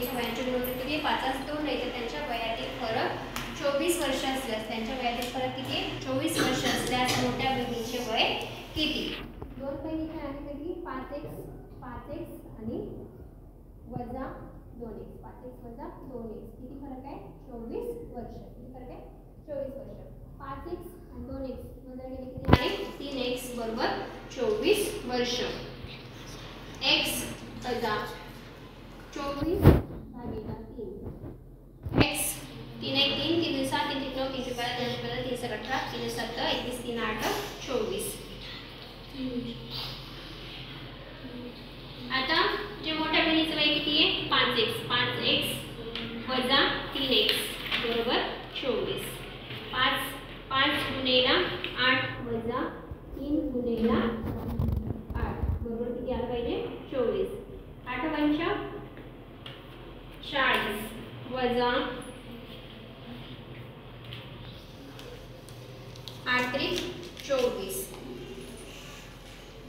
बहिणीच्या वयाचे गुणोत्तर किती 5:2 नाही तर त्यांच्या वयातील फरक 24 वर्ष असल्यास त्यांच्या वयातील फरक किती 24 वर्ष असल्यास मोठ्या बहिणीचे वय किती? दोन बहिणीचे आहे किती 5x आणि वजा 2x 5x वजा 2x किती फरक आहे 24 वर्ष किती फरक आहे 24 वर्ष 5x आणि 2x वजा केले किती आहे 3x बरोबर 24 वर्ष x वजा 24 भागिले 3 x 3 1 3 3 2 7 3 3 9 3 12 3 12 3 18 3 7 21 3 8 24 आता जे मोठ्या बहिणीचं वय किती आहे 5x वजा 3x बरोबर 24 5 गुणेला 8 वजा 3 गुणेला 8 बरोबर किती आलं पाहिजे 24 8 पंचा 40 वजा 8 त्रिक 24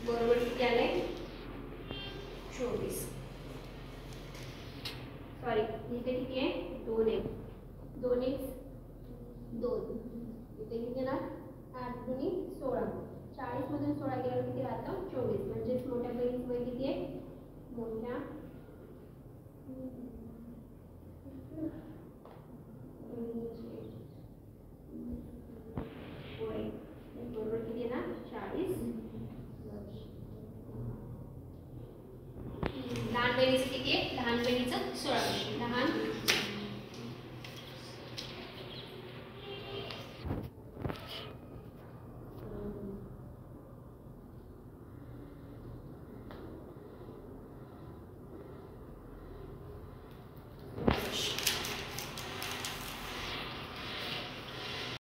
बरोबर किती आलंय 24 सॉरी इथे किती आहे 2x 2x 2 इथे किती येणार 8 गुणी 16 40 मधून 16 गेल्यावर किती राहतं 24 म्हणजे मोठ्या बहिणीचं वय किती आहे मोठ्या वय बरोबर किती येणार 40 वर्ष लहान बहिणीचं किती आहे लहान बहिणीचं 16 वर्ष लहान